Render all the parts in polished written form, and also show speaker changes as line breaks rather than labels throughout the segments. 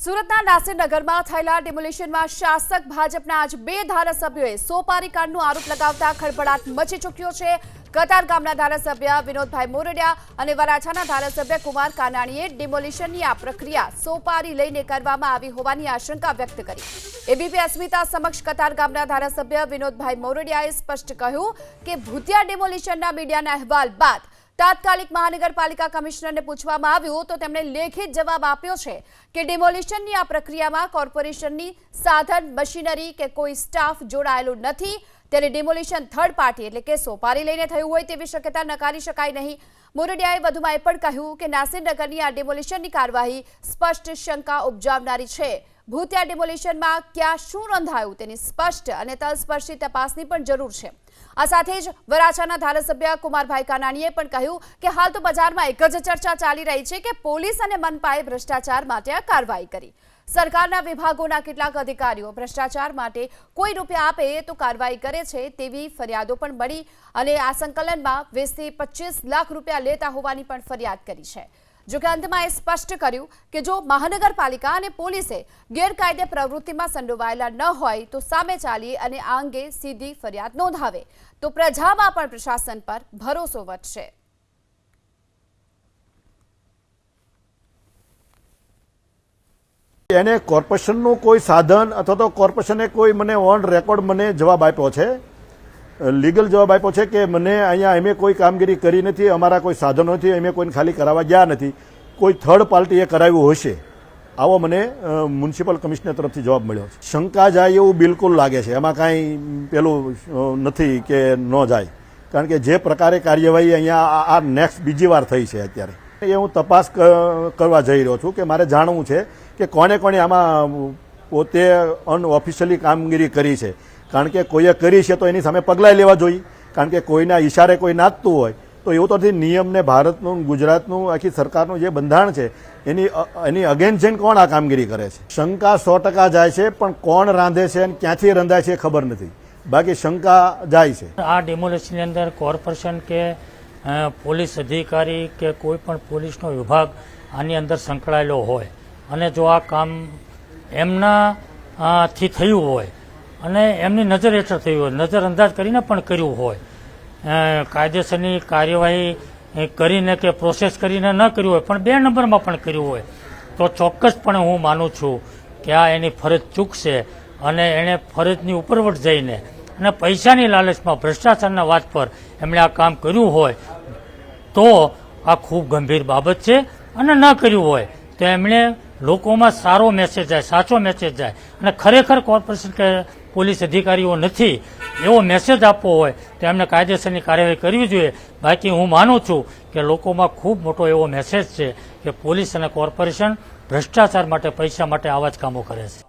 સુરતના નાસિરનગરમાં થયેલા ડિમોલિશનમાં શાસક ભાજપના આજ 2 ધારાસભ્યોએ સોપારી કાંડનો આરોપ લગાવતા ખળભળાટ મચી ચૂક્યો છે। કતાર ગામના ધારાસભ્ય વિનોદભાઈ મોરડિયા અને વરાછાના ધારાસભ્ય કુમાર કાનાણીએ ડિમોલિશનની આ પ્રક્રિયા સોપારી લઈને કરવામાં આવી હોવાની આશંકા વ્યક્ત કરી। એબીપી અસ્મિતા સમક્ષ કતાર ગામના ધારાસભ્ય વિનોદભાઈ મોરડિયાએ સ્પષ્ટ કહ્યું કે ભૂતિયા ડિમોલિશનના મીડિયાના અહેવાલ બાદ તાત્કાલિક મહાનગરપાલિકા કમિશનરને પૂછવામાં આવ્યું તો તેમણે લેખિત જવાબ આપ્યો છે કે ડિમોલિશનની આ પ્રક્રિયામાં કોર્પોરેશનની સાધન મશીનરી કે કોઈ સ્ટાફ જોડાયેલો નથી। ત્યારે ડિમોલિશન થર્ડ પાર્ટી એટલે કે સોપારી લઈને થયું હોય તેવી શક્યતા નકારી શકાય નહીં। મોરડિયાએ વધુમાં એ પણ કહ્યું કે નાસિરનગરની આ ડિમોલિશનની કાર્યવાહી સ્પષ્ટ શંકા ઉપજાવનારી છે। ભૂતિયા ડિમોલિશનમાં ક્યાં શું રંધાયું તેની સ્પષ્ટ અને તલસ્પર્શી તપાસની પણ જરૂર છે। આ સાથે જ વરાછાના ધારાસભ્ય કુમારભાઈ કાનાણીએ પણ કહ્યું કે હાલ તો બજારમાં એક જ ચર્ચા ચાલી રહી છે કે પોલીસ અને મનપાએ ભ્રષ્ટાચાર માટે આ કાર્યવાહી કરી। સરકારના વિભાગોના કેટલાક અધિકારીઓ ભ્રષ્ટાચાર માટે કોઈ રૂપિયા આપે તો કાર્યવાહી કરે છે તેવી ફરિયાદો પણ મળી અને આ સંકલનમાં 20 થી 25 લાખ રૂપિયા લેતા હોવાની પણ ફરિયાદ કરી છે। જો કે અંતમાં એ સ્પષ્ટ કર્યું કે જો મહાનગરપાલિકા અને પોલીસે ગેરકાયદે પ્રવૃત્તિમાં સંડોવાયેલા ન હોય તો સામે ચાલી અને આ અંગે સીધી ફરિયાદ નોંધાવે તો પ્રજામાં પણ પ્રશાસન પર ભરોસો વધશે।
એને કોર્પોરેશનનું કોઈ સાધન અથવા તો કોર્પોરેશને કોઈ મને ઓન રેકોર્ડ મને જવાબ આપ્યો છે, લીગલ જવાબ આપ્યો છે કે મને અહીંયા અમે કોઈ કામગીરી કરી નથી, અમારા કોઈ સાધનો નથી, અમે કોઈને ખાલી કરાવવા ગયા નથી, કોઈ થર્ડ પાર્ટીએ કરાવ્યું હશે, આવો મને મ્યુનિસિપલ કમિશનર તરફથી જવાબ મળ્યો છે। શંકા જાય એવું બિલકુલ લાગે છે, એમાં કાંઈ પેલું નથી કે ન જાય, કારણ કે જે પ્રકારે કાર્યવાહી અહીંયા આ નેક્સ્ટ બીજી વાર થઈ છે અત્યારે એ હું તપાસ કરવા જઈ રહ્યો છું કે મારે જાણવું છે કે કોને કોને આમાં પોતે અનઓફિશિયલી કામગીરી કરી છે, કારણ કે કોઈએ કરી છે તો એની સામે પગલાં લેવા જોઈએ, કારણ કે કોઈના ઈશારે કોઈ નાચતું હોય તો એવું તો નિયમને ભારતનું ગુજરાતનું આખી સરકારનું જે બંધારણ છે એની અગેન્સ્ટ જઈને કોણ આ કામગીરી કરે છે। શંકા 100% જાય છે, પણ કોણ રાંધે છે અને ક્યાંથી રંધાય છે ખબર નથી, બાકી શંકા જાય છે।
આ ડેમોલિશનની અંદર કોર્પોરેશન કે પોલીસ અધિકારી કે કોઈ પણ પોલીસનો વિભાગ આની અંદર સંકળાયેલો હોય અને જો આ કામ એમના થી થયું હોય અને એમની નજર હેઠળ થયું હોય, નજરઅંદાજ કરીને પણ કર્યું હોય, કાયદેસરની કાર્યવાહી કરીને કે પ્રોસેસ કરીને ન કર્યું હોય પણ 2 નંબરમાં પણ કર્યું હોય તો ચોક્કસપણે હું માનું છું કે આ એની ફરજ ચૂકશે અને એણે ફરજની ઉપરવટ જઈને અને પૈસાની લાલચમાં ભ્રષ્ટાચારના વાત પર એમણે આ કામ કર્યું હોય તો આ ખૂબ ગંભીર બાબત છે અને ન કર્યું હોય તો એમણે લોકોમાં સારો મેસેજ જાય, સાચો મેસેજ જાય અને ખરેખર કોર્પોરેશન કે પોલીસ અધિકારીઓ નથી એવો મેસેજ આપવો હોય તો એમને કાયદેસરની કાર્યવાહી કરવી જોઈએ। બાકી હું માનું છું કે લોકોમાં ખૂબ મોટો એવો મેસેજ છે કે પોલીસ અને કોર્પોરેશન ભ્રષ્ટાચાર માટે, પૈસા માટે આવા જ કામો કરે છે।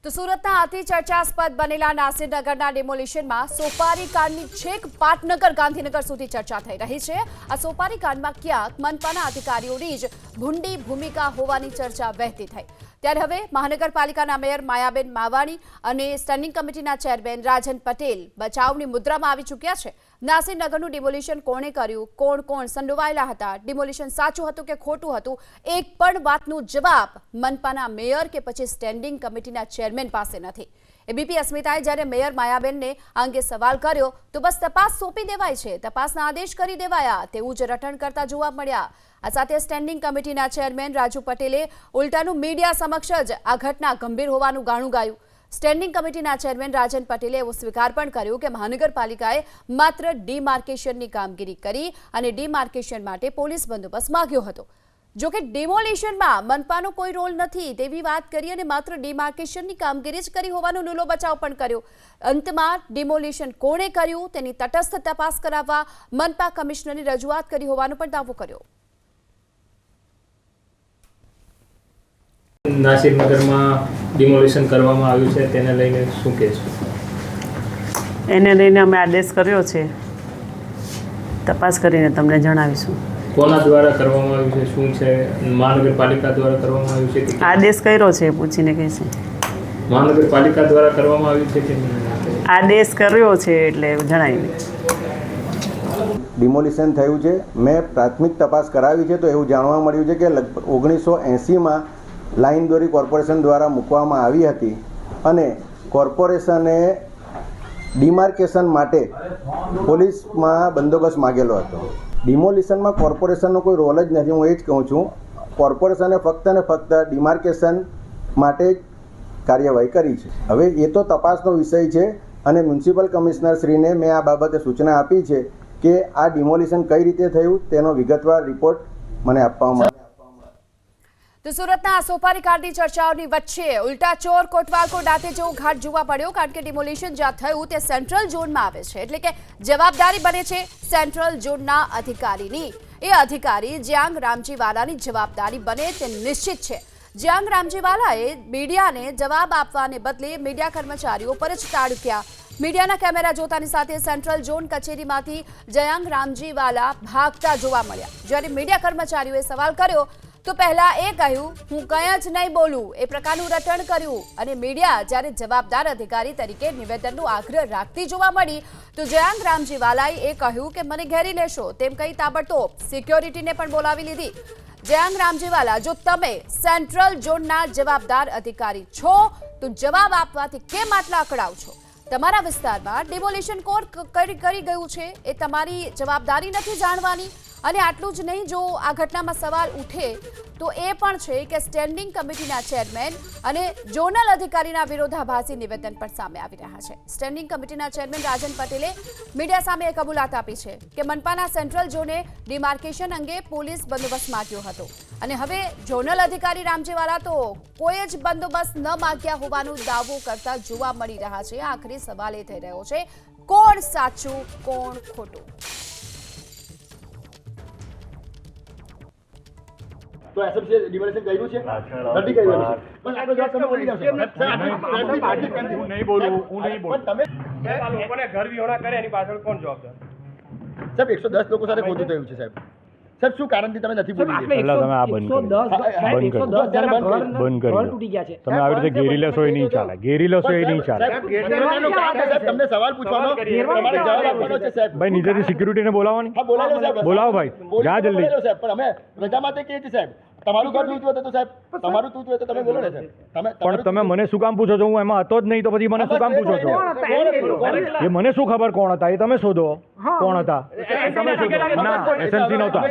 તો સુરતના અતિ ચર્ચાસ્પદ બનેલા નાસિરનગરના ડિમોલિશનમાં સોપારી કાંડની છેક પાટનગર ગાંધીનગર સુધી ચર્ચા થઈ રહી છે। આ સોપારી કાંડમાં ક્યાંક મનપાના અધિકારીઓની જ ભૂંડી ભૂમિકા હોવાની ચર્ચા વહેતી થઈ। ત્યારે હવે મહાનગરપાલિકાના મેયર માયાબેન માવાણી અને સ્ટેન્ડિંગ કમિટીના ચેરમેન રાજન પટેલ બચાવની મુદ્રામાં આવી ચૂક્યા છે। નાસિરનગરનું ડિમોલિશન કોણે કર્યું, કોણ કોણ સંડોવાયેલા હતા, ડિમોલિશન સાચું હતું કે ખોટું હતું, એક પણ વાતનો જવાબ મનપાના મેયર કે પછી સ્ટેન્ડિંગ કમિટીના ચેરમેન પાસે નથી। એબીપી અસ્મિતાએ જ્યારે મેયર માયાબેનને આ અંગે સવાલ કર્યો તો બસ તપાસ સોંપી દેવાય છે, તપાસના આદેશ કરી દેવાયા તેવું જ રટણ કરતા જોવા મળ્યા। આ સાથે સ્ટેન્ડિંગ કમિટીના ચેરમેન રાજુ પટેલે ઉલટાનું મીડિયા સમક્ષ જ આ ઘટના ગંભીર હોવાનું ગાણું ગાયું। સ્ટેન્ડિંગ કમિટીના ચેરમેન રાજન પટેલે એવો સ્વીકાર પણ કર્યો કે મહાનગરપાલિકાએ માત્ર ડીમાર્કેશનની કામગીરી કરી અને ડીમાર્કેશન માટે પોલીસ બંદોબસ્ત માંગ્યો હતો। જો કે ડિમોલિશનમાં મનપાનો કોઈ રોલ નથી તેવી વાત કરી અને માત્ર ડીમાર્કેશનની કામગીરી જ કરી હોવાનો નુલો બચાવ પણ કર્યો। અંતમાં ડિમોલિશન કોણે કર્યું તેની તટસ્થ તપાસ કરાવવા મનપા કમિશનરની રજૂઆત કરી હોવાનો પણ દાવો કર્યો।
નાસિરનગરમાં ડિમોલિશન કરવામાં આવ્યું છે તેને લઈને શું કહેશો?
એને લઈને અમે આદેશ કર્યો છે, તપાસ કરીને તમને જણાવીશું।
કોના દ્વારા કરવામાં આવ્યું છે, શું છે? મહાનગરપાલિકા દ્વારા કરવામાં આવ્યું છે કે
આદેશ કર્યો છે પૂછીને કહેશે।
મહાનગરપાલિકા દ્વારા કરવામાં આવ્યું છે કે
આદેશ કર્યો છે એટલે જણાવી।
ડિમોલિશન થયું છે, મેં પ્રાથમિક તપાસ કરાવી છે તો એવું જાણવા મળ્યું છે કે લગભગ 1980માં લાઈન દોરી કોર્પોરેશન દ્વારા મૂકવામાં આવી હતી અને કોર્પોરેશને ડિમાર્કેશન માટે પોલીસમાં બંદોબસ્ત માગેલો હતો. ડિમોલિશનમાં કોર્પોરેશનનો કોઈ રોલ જ નથી. હું એ જ કહું છું, કોર્પોરેશને ફક્ત ને ફક્ત ડિમાર્કેશન માટે જ કાર્યવાહી કરી છે. હવે એ તો તપાસનો વિષય છે અને મ્યુનિસિપલ કમિશનર શ્રીને મેં આ બાબતે સૂચના આપી છે કે આ ડિમોલિશન કઈ રીતે થયું તેનો વિગતવાર રિપોર્ટ મને આપવામાં આવે.
તો સુરતના સોપારી કાંડની ચર્ચાઓની વચ્ચે ઉલ્ટા ચોર કોટવાલ કો ડાતે જેવો ઘાટ જોવા પડ્યો, કારણ કે ડિમોલિશન જ્યાં થયું તે સેન્ટ્રલ ઝોનમાં આવે છે, એટલે કે જવાબદારી બને છે સેન્ટ્રલ ઝોનના અધિકારીની. એ અધિકારી જ્યાંગ રામજીવાલાની જવાબદારી બને તે નિશ્ચિત છે. જ્યાંગ રામજીવાલાએ મીડિયાને જવાબ આપવાને બદલે મીડિયા કર્મચારીઓ પર જ તાડક્યા. મીડિયાના કેમેરા જોતાની સાથે સેન્ટ્રલ ઝોન કચેરીમાંથી જયાંગ રામજીવાલા ભાગતા જોવા મળ્યા. જ્યારે મીડિયા કર્મચારીઓએ સવાલ કર્યો તો પહેલા એ કહ્યું હું કંઈ જ નહીં બોલું, એ પ્રકારનું રટણ કર્યું. અને મીડિયા જ્યારે જવાબદાર અધિકારી તરીકે નિવેદનનો આગ્રહ રાખતી જોવા મળી તો જયાંગ રામજીવાલાએ એ કહ્યું કે મને ઘેરી લેશો તેમ કહી તાબડતોબ સિક્યોરિટીને પણ બોલાવી લીધી. જયાંગ રામજીવાલા, જો તમે સેન્ટ્રલ ઝોનના જવાબદાર અધિકારી છો તો જવાબ આપવાથી કેમ આટલા અકળાવ છો? તમારા વિસ્તારમાં ડિમોલિશન કોણ કરી ગયું છે એ તમારી જવાબદારી નથી જાણવાની. અને આટલું જ નહીં, જો આ ઘટનામાં સવાલ ઉઠે તો એ પણ છે કે સ્ટેન્ડિંગ કમિટીના ચેરમેન અને ઝોનલ અધિકારીના વિરોધાભાસી નિવેદન પણ સામે આવી રહ્યા છે. સ્ટેન્ડિંગ કમિટીના ચેરમેન રાજન પટેલે મીડિયા સામે કબૂલાત આપી છે કે મનપાના સેન્ટ્રલ ઝોને ડિમાર્કેશન અંગે પોલીસ બંદોબસ્ત માંગ્યો હતો અને હવે ઝોનલ અધિકારી રામજીવાલા તો કોઈ જ બંદોબસ્ત ન માંગ્યા હોવાનો દાવો કરતા જોવા મળી રહ્યા છે. આખરી સવાલ એ થઈ રહ્યો છે, કોણ સાચું કોણ ખોટું?
તો એસએમસી ડિમોલિશન કર્યું છે, નથી કર્યું છે. બસ આનો જવાબ તમે બોલી જાવ. હું નહીં બોલું. તમે
લોકોને ઘર વિહોણા કરે એની પાછળ કોણ જવાબદાર?
સાહેબ 110 લોકો સાથે ખોટું થયું છે સાહેબ. સાહેબ શું કારણથી તમે નથી બોલી?
પહેલા તમે આ બંધ કરી તમે આવી રીતે ઘેરી લેશો એ નહીં ચાલે. ઘેરી લેશો એ નહીં ચાલે.
તમને સવાલ પૂછવાનો, તમારે જવાબ આપવાનો છે સાહેબ.
ભાઈ નીચેથી સિક્યુરિટીને બોલાવવાની.
હા બોલાવો સાહેબ.
બોલાવો ભાઈ, જા જલ્દી.
સાહેબ પણ અમે રજા માટે કહીએ છીએ સાહેબ. તમારું ઘર તૂટ્યું હતું તો સાહેબ, તમારું તૂટ્યું હતું તમે બોલો ને સાહેબ.
પણ તમે મને શું કામ પૂછો છો? હું એમાં હતો જ નહીં તો પછી મને શું કામ પૂછો છો? એ મને શું ખબર કોણ હતા? એ તમે શોધો કોણ હતા. ના, એસએમસી નહોતા.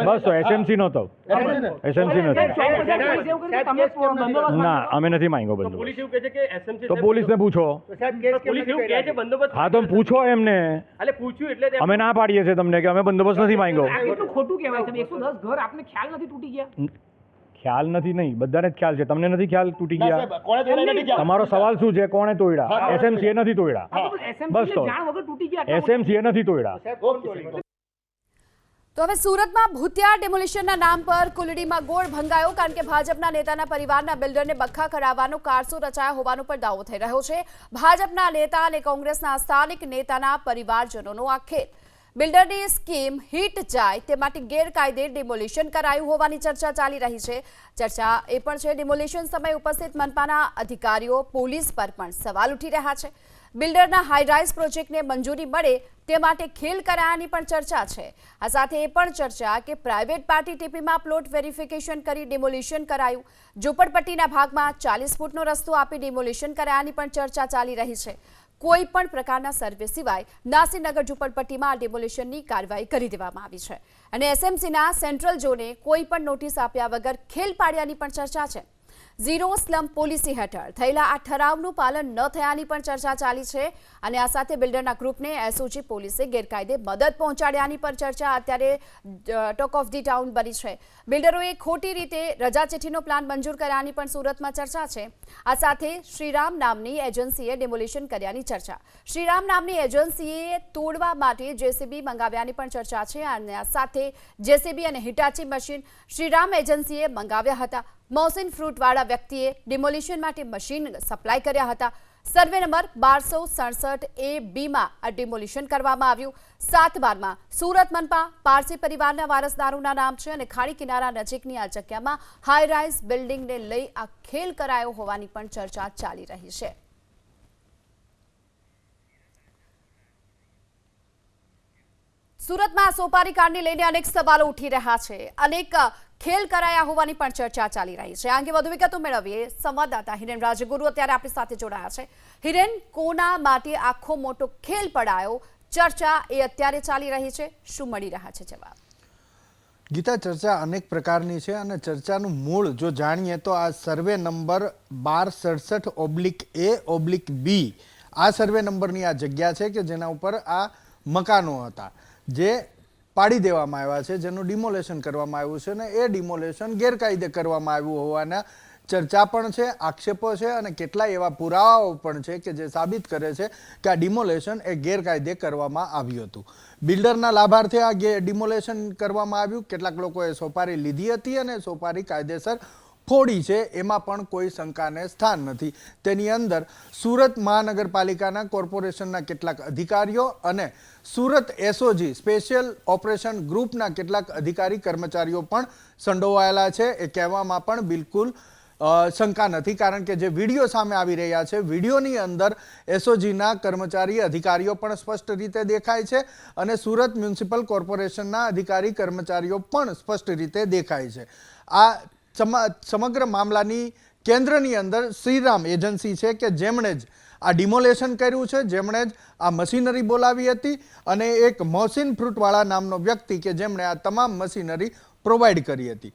બસ તો એસએમસી નહોતો. એસએમસી નહોતો. ના, અમે નથી માંગ્યો બંદોબસ્ત.
પોલીસ એવું કહે છે કે એસએમસી
તો પોલીસને પૂછો.
પોલીસ એવું કહે છે બંદોબસ્ત.
હા તો પૂછો એમને.
એટલે પૂછ્યું એટલે
અમે ના પાડીએ છીએ તમને કે અમે બંદોબસ્ત નથી માંગ્યો.
એટલું ખોટું કહેવાય છે. 110 ઘર આપને ખ્યાલ નથી તૂટી ગયા?
ખ્યાલ નથી નહીં, બધાને જ ખ્યાલ છે. તમને નથી ખ્યાલ તૂટી ગયા?
કોણે તોડ્યા નથી ખ્યાલ?
તમારો સવાલ શું છે? કોણે તોડ્યા? એસએમસી નથી તોડ્યા. બસ તો
જાણ વગર તૂટી ગયા.
એસએમસી નથી તોડ્યા.
તો હવે સુરતમાં ભૂતિયા ડિમોલિશનના નામ પર કુલડીમાં ગોળ ભંગાયો, કારણ કે ભાજપના નેતાના પરિવારના બિલ્ડરને બખ્ખા કરાવવાનો કારસો રચાયો હોવાનો પણ દાવો થઈ રહ્યો છે. ભાજપના નેતા અને કોંગ્રેસના સ્થાનિક નેતાના પરિવારજનોનો આક્ષેપ. બિલ્ડરની સ્કીમ હિટ જાય તે માટે ગેરકાયદે ડિમોલિશન કરાયું હોવાની ચર્ચા ચાલી રહી છે. ચર્ચા એ પણ છે બિલ્ડર સમયે ઉપસ્થિત મનપાના અધિકારીઓ, પોલીસ પર પણ સવાલ ઉઠી રહ્યા છે. બિલ્ડરના હાઈરાઇઝ પ્રોજેક્ટને મંજૂરી મળે તે માટે ખેલ કરાયાની પણ ચર્ચા છે. આ સાથે એ પણ ચર્ચા કે પ્રાઇવેટ પાર્ટી ટીપીમાં પ્લોટ વેરિફિકેશન કરી ડિમોલિશન કરાયું. ઝૂંપડપટ્ટીના ભાગમાં 40 ફૂટનો રસ્તો આપી ડિમોલિશન કરાયાની પણ ચર્ચા ચાલી રહી છે. કોઈ પણ પ્રકારના સર્વે સિવાય નાસીનગર ઝૂંપડપટ્ટીમાં ડિમોલિશનની કાર્યવાહી કરી દેવામાં આવી છે અને એસએમસીના સેન્ટ્રલ ઝોને કોઈ પણ નોટિસ આપ્યા વગર ખેલ પાડ્યાની પણ ચર્ચા છે. ઝીરો સ્લમ પોલિસી હેઠળ થયેલા આ ઠરાવનું પાલન ન થયાની પણ ચર્ચા ચાલી છે અને આ સાથે બિલ્ડરના ગ્રુપને એસઓજી પોલીસે ગેરકાયદે મદદ પહોંચાડ્યાની પણ ચર્ચા અત્યારે ટોક ઓફ ધી ટાઉન બની છે. બિલ્ડરોએ ખોટી રીતે રજા ચિઠ્ઠીનો પ્લાન મંજૂર કર્યાની પણ સુરતમાં ચર્ચા છે. આ સાથે શ્રીરામ નામની એજન્સીએ ડિમોલિશન કર્યાની ચર્ચા. શ્રીરામ નામની એજન્સીએ તોડવા માટે જેસીબી મંગાવ્યાની પણ ચર્ચા છે અને આ સાથે જેસીબી અને હિટાચી મશીન શ્રીરામ એજન્સીએ મંગાવ્યા હતા. મોહસિન ફ્રૂટવાળા વ્યક્તિએ ડિમોલિશન માટે મશીન સપ્લાય કર્યા હતા. સર્વે નંબર 1267A-Bમાં આ ડિમોલિશન કરવામાં આવ્યું. 7 બારમાં સુરત મનપા પારસી પરિવારના વારસદારોના નામ છે અને ખાડી કિનારા નજીકની આ જગ્યામાં હાઈરાઇઝ બિલ્ડિંગને લઈ આ ખેલ કરાયો હોવાની પણ ચર્ચા ચાલી રહી છે. સુરતમાં સોપારી કાંડને લઈને અનેક સવાલો ઉઠી રહ્યા છે. અનેક ખેલ કરાયા હોવાની પણ ચર્ચા ચાલી રહી છે. આ અંગે વધુ વિગતો મેળવીએ સંવાદદાતા હિરેન રાજગુરુ અત્યારે આપણી સાથે જોડાયા છે. હિરેન, કોના માટે આખો મોટો ખેલ પડાયો, ચર્ચા એ અત્યારે ચાલી રહી છે, શું મળી રહ્યા છે જવાબ?
ગીતા, ચર્ચા અનેક પ્રકારની છે અને ચર્ચાનું મૂળ જો જાણીએ તો આ સર્વે નંબર 1267/A/B આ સર્વે નંબરની આ જગ્યા છે કે જેના ઉપર આ મકાનો હતા જે પાડી દેવામાં આવ્યા છે, જેનું ડિમોલેશન કરવામાં આવ્યું છે અને એ ડિમોલેશન ગેરકાયદે કરવામાં આવ્યું હોવાના ચર્ચા પણ છે, આક્ષેપો છે અને કેટલાય એવા પુરાવાઓ પણ છે કે જે સાબિત કરે છે કે આ ડિમોલેશન એ ગેરકાયદે કરવામાં આવ્યું હતું. બિલ્ડરના લાભાર્થે આ ડિમોલેશન કરવામાં આવ્યું. કેટલાક લોકોએ સોપારી લીધી હતી અને સોપારી કાયદેસર ફોડી છે, એમાં પણ કોઈ શંકાને સ્થાન નથી. તેની અંદર સુરત મહાનગરપાલિકાના કોર્પોરેશનના કેટલાક અધિકારીઓ અને સુરત એસઓજી સ્પેશિયલ ઓપરેશન ગ્રુપના કેટલાક અધિકારી કર્મચારીઓ પણ સંડોવાયેલા છે. એ કહેવામાં પણ બિલકુલ શંકા નથી, કારણ કે જે વિડીયો સામે આવી રહ્યા છે, વિડીયોની અંદર એસઓજીના કર્મચારી અધિકારીઓ પણ સ્પષ્ટ રીતે દેખાય છે અને સુરત મ્યુનિસિપલ કોર્પોરેશનના અધિકારી કર્મચારીઓ પણ સ્પષ્ટ રીતે દેખાય છે. આ સમગ્ર મામલાની કેન્દ્રની અંદર શ્રીરામ એજન્સી છે કે જેમણે જ આ ડિમોલેશન કર્યું છે, જેમણે જ આ મશીનરી બોલાવી હતી અને એક મોહસિન ફ્રૂટવાળા નામનો વ્યક્તિ કે જેમણે આ તમામ મશીનરી પ્રોવાઈડ કરી હતી.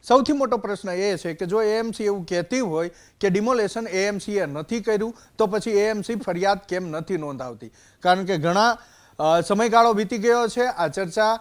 સૌથી મોટો પ્રશ્ન એ છે કે જો એએમસી એવું કહેતી હોય કે ડિમોલેશન એએમસીએ નથી કર્યું તો પછી એએમસી ફરિયાદ કેમ નથી નોંધાવતી? કારણ કે ઘણા સમયગાળો વીતી ગયો છે, આ ચર્ચા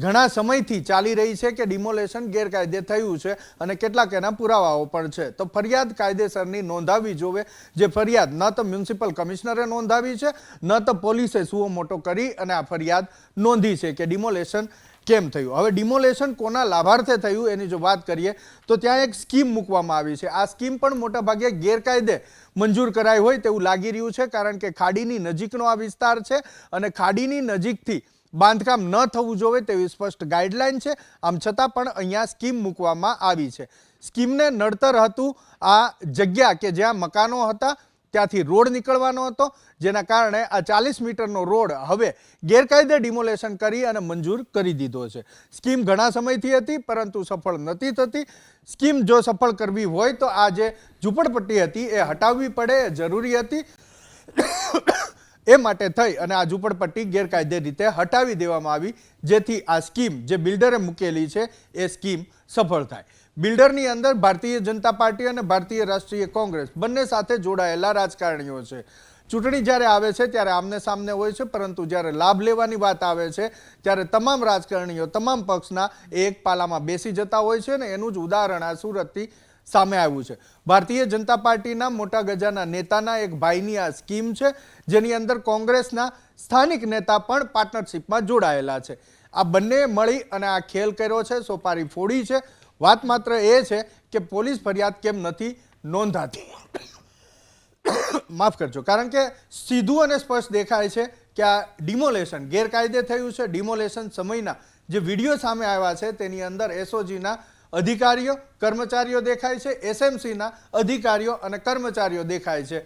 ઘણા સમયથી ચાલી રહી છે કે ડિમોલેશન ગેરકાયદે થયું છે અને કેટલાક એના પુરાવાઓ પણ છે. તો ફરિયાદ કાયદેસરની નોંધાવી જોવે, જે ફરિયાદ ન તો મ્યુનિસિપલ કમિશનરે નોંધાવી છે ન તો પોલીસે સુઓ મોટો કરી અને આ ફરિયાદ નોંધી છે કે ડિમોલેશન કેમ થયું. હવે ડિમોલેશન કોના લાભાર્થે થયું એની જો વાત કરીએ તો ત્યાં એક સ્કીમ મૂકવામાં આવી છે. આ સ્કીમ પણ મોટાભાગે ગેરકાયદે મંજૂર કરાઈ હોય તેવું લાગી રહ્યું છે, કારણ કે ખાડીની નજીકનો આ વિસ્તાર છે અને ખાડીની નજીકથી બાંધકામ ન થવું જોઈએ તેવી સ્પષ્ટ ગાઈડલાઈન છે. આમ છતાં પણ અહીંયા સ્કીમ મૂકવામાં આવી છે. સ્કીમને નડતર હતું આ જગ્યા કે જ્યાં મકાનો હતા ત્યાંથી રોડ નીકળવાનો હતો, જેના કારણે આ 40 મીટરનો રોડ હવે ગેરકાયદે ડિમોલેશન કરી અને મંજૂર કરી દીધો છે. સ્કીમ ઘણા સમયથી હતી પરંતુ સફળ નથી થતી. સ્કીમ જો સફળ કરવી હોય તો આ જે ઝૂંપડપટ્ટી હતી એ હટાવવી પડે, એ જરૂરી હતી. એ માટે થઈ અને આ ઝૂંપડપટ્ટી ગેરકાયદે રીતે હટાવી દેવામાં આવી, જેથી આ સ્કીમ જે બિલ્ડરે મૂકેલી છે એ સ્કીમ સફળ થાય. બિલ્ડરની અંદર ભારતીય જનતા પાર્ટી અને ભારતીય રાષ્ટ્રીય કોંગ્રેસ બંને સાથે જોડાયેલા રાજકારણીઓ છે. ચૂંટણી જ્યારે આવે છે ત્યારે આમને સામને હોય છે, પરંતુ જ્યારે લાભ લેવાની વાત આવે છે ત્યારે તમામ રાજકારણીઓ તમામ પક્ષના એક પાલામાં બેસી જતા હોય છે ને એનું જ ઉદાહરણ આ સુરતથી સામે આવ્યું છે. ભારતીય જનતા પાર્ટીના મોટા ગજાના નેતાના એક ભાઈની આ સ્કીમ છે, જેની અંદર કોંગ્રેસના સ્થાનિક નેતા પણ પાર્ટનરશિપમાં જોડાયેલા છે. આ બંને મળી અને આ ખેલ કર્યો છે, સોપારી ફોડી છે. વાત માત્ર એ છે કે પોલીસ ફરિયાદ કેમ નથી નોંધાતી. માફ કરજો, કારણ કે સીધું અને સ્પષ્ટ દેખાય છે કે આ ડિમોલેશન ગેરકાયદે થયું છે. ડિમોલેશન સમયના જે વિડીયો સામે આવ્યા છે તેની અંદર એસઓજીના અધિકારીઓ કર્મચારીઓ દેખાય છે, એસએમસીના અધિકારીઓ અને કર્મચારીઓ દેખાય છે.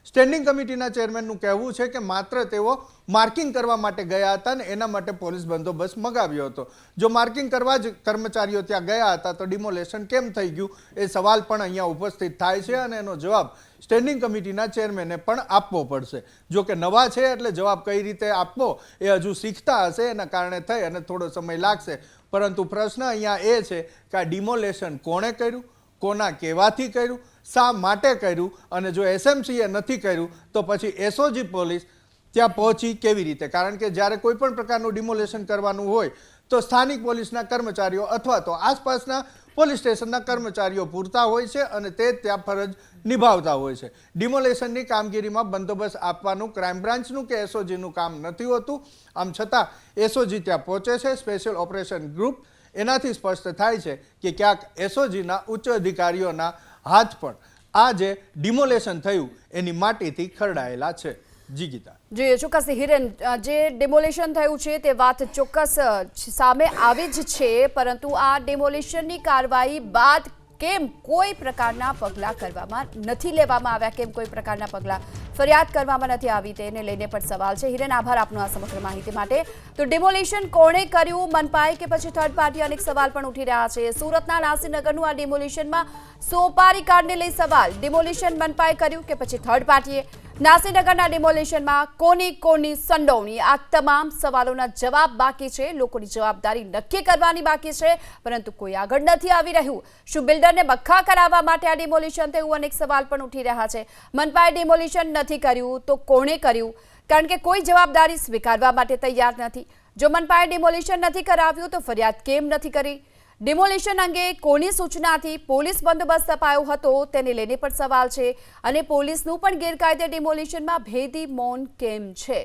સ્ટેન્ડિંગ કમિટીના ચેરમેનનું કહેવું છે કે માત્ર તેઓ માર્કિંગ કરવા માટે ગયા હતા અને એના માટે પોલીસ બંદોબસ્ત મગાવ્યો હતો. જો માર્કિંગ કરવા જ કર્મચારીઓ ત્યાં ગયા હતા તો ડિમોલેશન કેમ થઈ ગયું એ સવાલ પણ અહીંયા ઉપસ્થિત થાય છે અને એનો જવાબ સ્ટેન્ડિંગ કમિટીના ચેરમેને પણ આપવો પડશે. જો કે નવા છે એટલે જવાબ કઈ રીતે આપવો એ હજુ શીખતા હશે, એના કારણે થઈ અને થોડો સમય લાગશે. પરંતુ પ્રશ્ન અહીંયા એ છે કે આ ડિમોલેશન કોણે કર્યું, કોના કહેવાથી કર્યું, શા માટે કર્યું, અને જો એસએમસીએ નથી કર્યું તો પછી એસઓજી પોલીસ ત્યાં પહોંચી કેવી રીતે? કારણ કે જ્યારે કોઈ પણ પ્રકારનું ડિમોલેશન કરવાનું હોય તો સ્થાનિક પોલીસના કર્મચારીઓ અથવા તો આસપાસના પોલીસ સ્ટેશનના કર્મચારીઓ પૂરતા હોય છે અને તે ત્યાં ફરજ નિભાવતા હોય છે. ડિમોલેશનની કામગીરીમાં બંદોબસ્ત આપવાનું ક્રાઇમ બ્રાન્ચનું કે એસઓજીનું કામ નથી હોતું. આમ છતાં એસઓજી ત્યાં પહોંચે છે, સ્પેશિયલ ઓપરેશન ગ્રુપ. એનાથી સ્પષ્ટ થાય છે કે ક્યાંક એસઓજીના ઉચ્ચ અધિકારીઓના હાથ પણ આ જે ડિમોલેશન થયું એની માટીથી ખરડાયેલા છે. જી ગીતા.
જી ચોક્કસ હિરેન, જે ડિમોલેશન થયું છે તે વાત ચોક્કસ સામે આવી જ છે, પરંતુ આ ડિમોલેશનની કાર્યવાહી બાદ કેમ કોઈ પ્રકારના પગલાં કરવામાં નથી લેવામાં આવ્યા, કેમ કોઈ પ્રકારના પગલાં ફરિયાદ કરવામાં નથી આવી, તેને લઈને પણ સવાલ છે. હિરેન, આભાર આપનો આ સમગ્ર માહિતી માટે. તો ડિમોલિશન કોણે કર્યું, મનપાએ કે પછી થર્ડ પાર્ટી, અનેક સવાલ પણ ઉઠી રહ્યા છે. સુરતના નાસીનગરનું આ ડિમોલિશનમાં સોપારી કાંડને લઈ સવાલ, ડિમોલિશન મનપાએ કર્યું કે પછી થર્ડ પાર્ટીએ? નાસીનગરના ડિમોલિશનમાં કોની સંડોવણી? આ તમામ સવાલોના જવાબ બાકી છે. લોકોની જવાબદારી નક્કી કરવાની બાકી છે, પરંતુ કોઈ આગળ નથી આવી રહ્યું. શું બિલ્ડરને બખ્ખા કરાવવા માટે આ ડિમોલિશન થયું? અનેક સવાલ પણ ઉઠી રહ્યા છે. મનપાએ ડિમોલિશન નથી કર્યું તો કોણે કર્યું? કારણ કે કોઈ જવાબદારી સ્વીકારવા માટે તૈયાર નથી. જો મનપાએ ડિમોલિશન નથી કરાવ્યું તો ફરિયાદ કેમ નથી કરી? ડિમોલિશન અંગે કોની સૂચનાથી પોલીસ બંદોબસ્ત અપાયો હતો, તેને લઈને પણ સવાલ છે. અને પોલીસનું પણ ગેરકાયદે ડિમોલિશનમાં ભેદી મૌન કેમ છે?